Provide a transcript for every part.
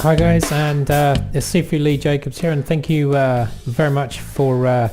Hi guys, and it's Sifu Lee Jacobs here, and thank you very much for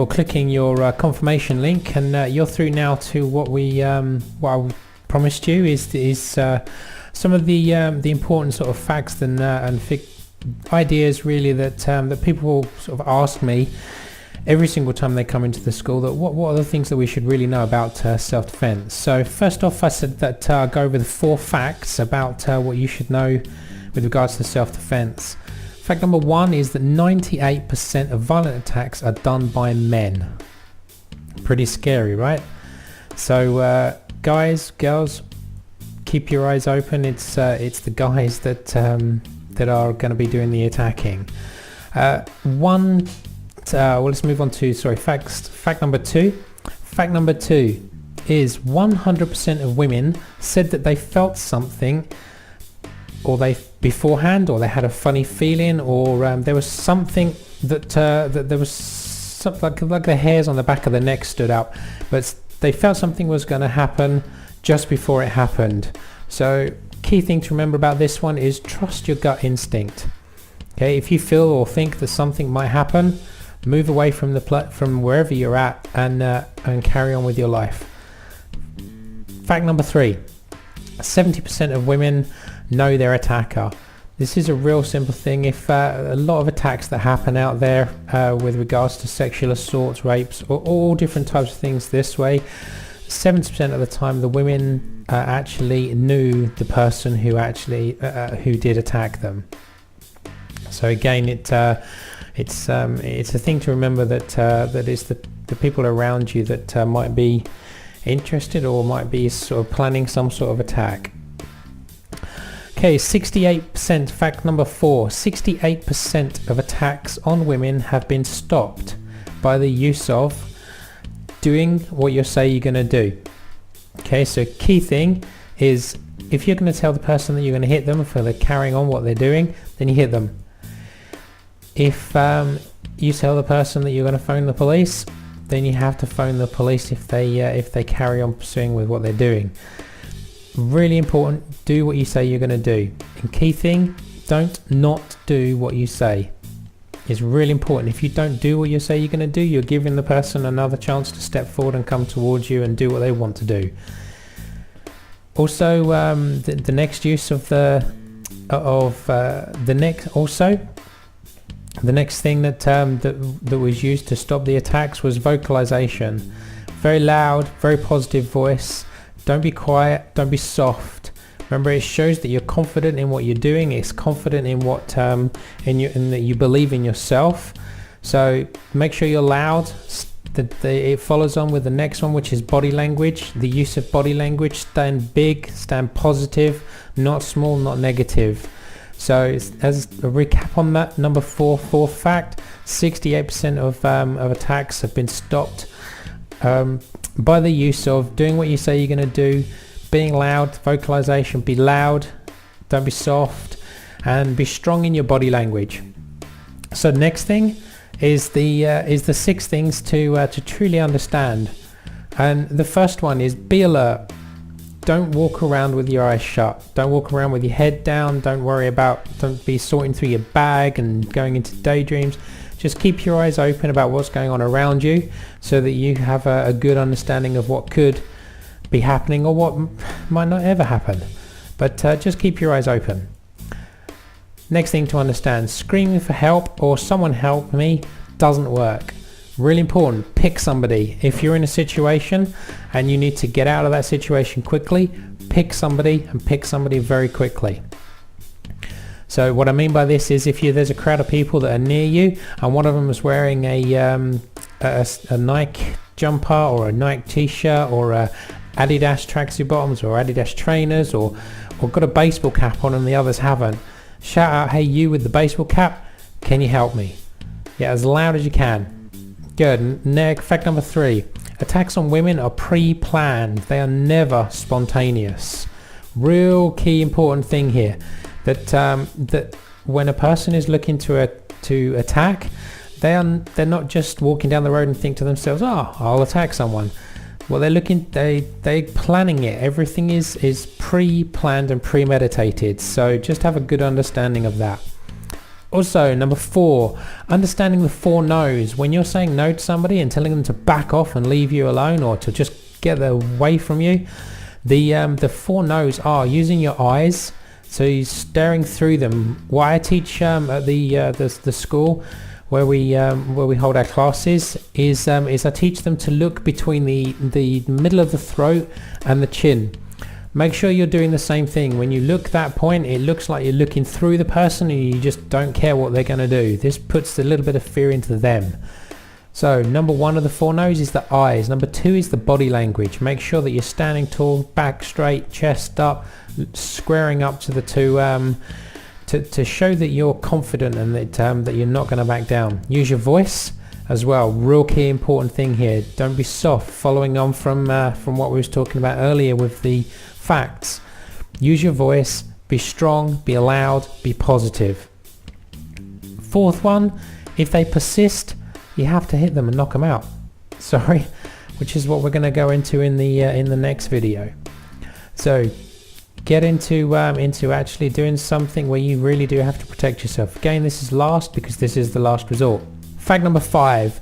clicking your confirmation link, and you're through now to what I promised you is some of the important sort of facts and ideas really that people sort of ask me every single time they come into the school, that what are the things that we should really know about self-defense. So first off, I said that I'll go over the 4 facts about what you should know with regards to self-defense. Fact number 1 is that 98% of violent attacks are done by men. Pretty scary, right? So guys, girls, keep your eyes open. It's the guys that are going to be doing the attacking. Let's move on to fact number 2. Fact number 2 is 100% of women said that they felt something, or they beforehand, or they had a funny feeling, or there was something that there was something like the hairs on the back of the neck stood up, but they felt something was going to happen just before it happened. So key thing to remember about this one is trust your gut instinct. Okay, if you feel or think that something might happen, move away from from wherever you're at and carry on with your life. Fact number 3, 70% of women know their attacker. This is a real simple thing. If a lot of attacks that happen out there with regards to sexual assaults, rapes, or all different types of things this way, 70% of the time the women actually knew the person who did attack them. So again, it's a thing to remember that it's the people around you that might be interested or might be sort of planning some sort of attack. Okay, 68%, fact number 4, 68% of attacks on women have been stopped by the use of doing what you say you're going to do. Okay, so key thing is, if you're going to tell the person that you're going to hit them for carrying on what they're doing, then you hit them. If you tell the person that you're going to phone the police, then you have to phone the police if they carry on pursuing with what they're doing. Really important, do what you say you're going to do. And key thing, don't not do what you say. It's really important. If you don't do what you say you're going to do, you're giving the person another chance to step forward and come towards you and do what they want to do. Also, the next use of the next thing that was used to stop the attacks was vocalization. Very loud, very positive voice. Don't be quiet, don't be soft. Remember, it shows that you're confident in what you're doing. It's confident in what and that you believe in yourself. So make sure you're loud. It follows on with the next one, which is body language. The use of body language: stand big, stand positive, not small, not negative. So as a recap on that, number 4 fact, 68% of attacks have been stopped by the use of doing what you say you're going to do, being loud, vocalization. Be loud, don't be soft, and be strong in your body language. So next thing is the 6 things to truly understand, and the first one is be alert. Don't walk around with your eyes shut. Don't walk around with your head down. Don't be sorting through your bag and going into daydreams. Just keep your eyes open about what's going on around you, so that you have a good understanding of what could be happening or what might not ever happen. But just keep your eyes open. Next thing to understand, screaming for help or someone help me doesn't work. Really important, pick somebody. If you're in a situation and you need to get out of that situation quickly, pick somebody, and pick somebody very quickly. So what I mean by this is, if there's a crowd of people that are near you and one of them is wearing a Nike jumper or a Nike t-shirt or a Adidas tracksuit bottoms or Adidas trainers or got a baseball cap on and the others haven't, shout out, hey, you with the baseball cap, can you help me? Yeah, as loud as you can. Good. Fact number 3, attacks on women are pre-planned. They are never spontaneous. Real key important thing here, that when a person is looking to attack, they're not just walking down the road and think to themselves, I'll attack someone. Well, they're planning it. Everything is pre-planned and premeditated. So just have a good understanding of that. Also, number 4, understanding the 4 no's. When you're saying no to somebody and telling them to back off and leave you alone, or to just get away from you, the 4 no's are using your eyes. So you're staring through them. What I teach at the school where we hold our classes is I teach them to look between the middle of the throat and the chin. Make sure you're doing the same thing. When you look that point, it looks like you're looking through the person and you just don't care what they're going to do. This puts a little bit of fear into them. So number 1 of the 4 no's is the eyes. Number 2 is the body language. Make sure that you're standing tall, back straight, chest up, squaring up to the two to show that you're confident and that you're not going to back down. Use your voice as well. Real key important thing here. Don't be soft. Following on from what we was talking about earlier with the facts. Use your voice. Be strong. Be loud. Be positive. 4th one, if they persist, you have to hit them and knock them out. Sorry, which is what we're going to go into in the next video. So get into actually doing something where you really do have to protect yourself. Again, this is last because this is the last resort. Fact number 5,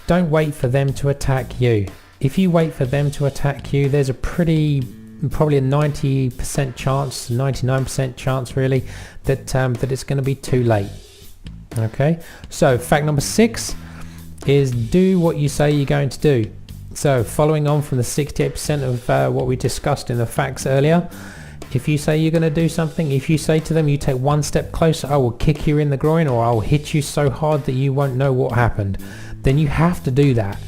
don't wait for them to attack you. If you wait for them to attack you, there's probably a 90% chance, 99% chance really, that it's going to be too late. Okay, so fact number 6 is do what you say you're going to do. So following on from the 68% of what we discussed in the facts earlier, if you say you're going to do something, if you say to them you take 1 step closer, I will kick you in the groin, or I'll hit you so hard that you won't know what happened, then you have to do that.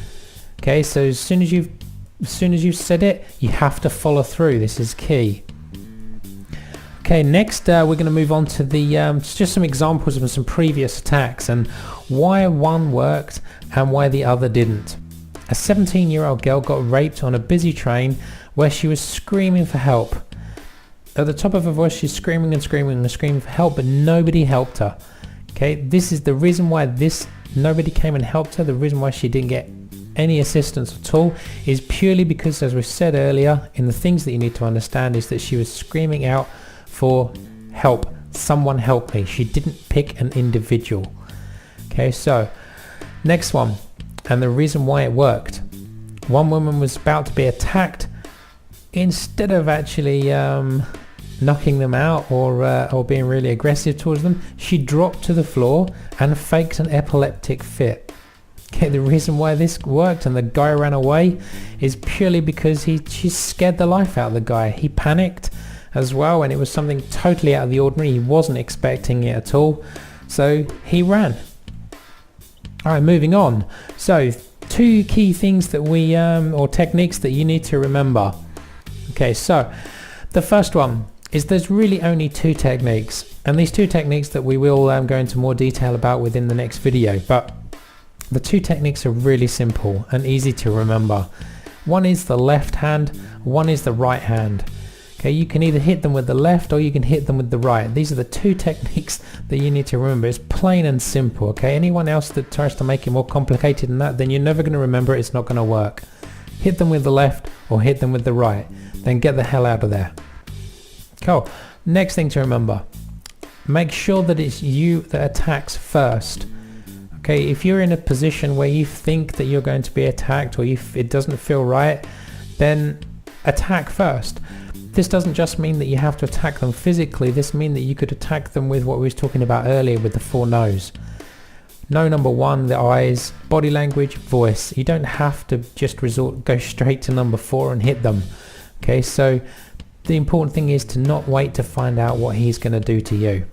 Okay, so as soon as you've said it, you have to follow through. This is key. Okay, next we're going to move on to the just some examples of some previous attacks and why one worked and why the other didn't. A 17-year-old girl got raped on a busy train where she was screaming for help. At the top of her voice, she's screaming and screaming and screaming for help, but nobody helped her. Okay, this is the reason why nobody came and helped her. The reason why she didn't get any assistance at all is purely because, as we said earlier, in the things that you need to understand is that she was screaming out for help. Someone help me. She didn't pick an individual. Okay, so next one, and the reason why it worked. One woman was about to be attacked. Instead of actually knocking them out or being really aggressive towards them, she dropped to the floor and faked an epileptic fit. Okay, the reason why this worked and the guy ran away is purely because she scared the life out of the guy. He panicked as well, and it was something totally out of the ordinary. He wasn't expecting it at all, so he ran. Alright, moving on. So 2 key things that we or techniques that you need to remember. Okay, so the first one is there's really only 2 techniques, and these 2 techniques that we will go into more detail about within the next video, but the 2 techniques are really simple and easy to remember. One is the left hand, one is the right hand. Okay, you can either hit them with the left or you can hit them with the right. These are the 2 techniques that you need to remember. It's plain and simple. Okay, anyone else that tries to make it more complicated than that, then you're never going to remember it. It's not going to work. Hit them with the left or hit them with the right, then get the hell out of there. Cool. Next thing to remember, make sure that it's you that attacks first. Okay, if you're in a position where you think that you're going to be attacked or it doesn't feel right, then attack first. This doesn't just mean that you have to attack them physically. This means that you could attack them with what we was talking about earlier with the 4 no's. No number 1, the eyes, body language, voice. You don't have to just go straight to number 4 and hit them. Okay, so the important thing is to not wait to find out what he's going to do to you.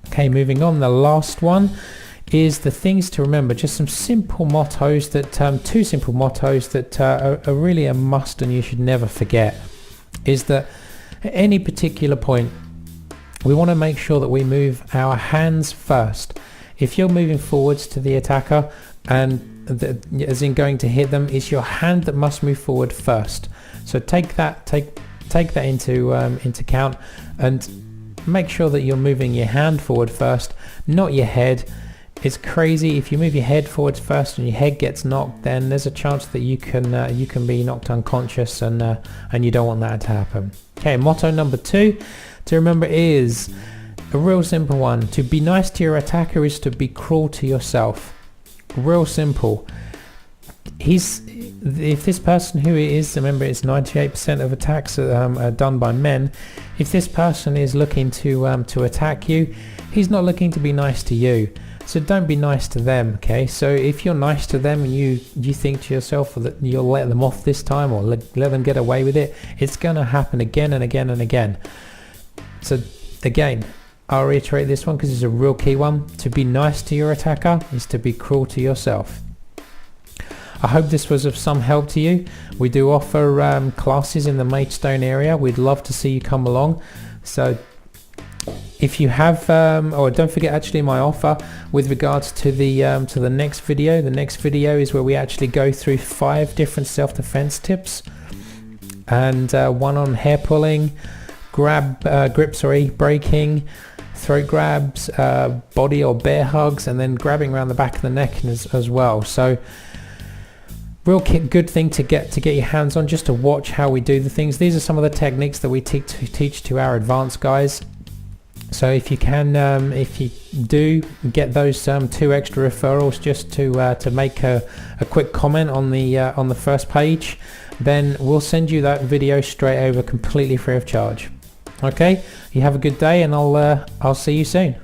Okay, moving on, the last one is the things to remember. Just some simple mottos that 2 simple mottos that are really a must and you should never forget. Is that at any particular point we want to make sure that we move our hands first. If you're moving forwards to the attacker and as in going to hit them, it's your hand that must move forward first. So take that into account and make sure that you're moving your hand forward first, not your head. It's crazy. If you move your head forwards first and your head gets knocked, then there's a chance that you can be knocked unconscious, and you don't want that to happen. Okay, motto number 2 to remember is a real simple one. To be nice to your attacker is to be cruel to yourself. Real simple. If this person who it is, remember it's 98% of attacks are done by men. If this person is looking to attack you, he's not looking to be nice to you. So don't be nice to them, okay? So if you're nice to them and you think to yourself that you'll let them off this time, or let them get away with it, it's going to happen again and again and again. So again, I'll reiterate this one because it's a real key one. To be nice to your attacker is to be cruel to yourself. I hope this was of some help to you. We do offer classes in the Maidstone area. We'd love to see you come along. So if you have, or don't forget actually my offer with regards to the next video. The next video is where we actually go through 5 different self-defense tips, and one on hair pulling, grip, breaking, throat grabs, body or bear hugs, and then grabbing around the back of the neck as well. So real good thing to get your hands on, just to watch how we do the things. These are some of the techniques that we teach to our advanced guys. So if you can, if you do get those 2 extra referrals, just to make a quick comment on the first page, then we'll send you that video straight over, completely free of charge. Okay, you have a good day, and I'll see you soon.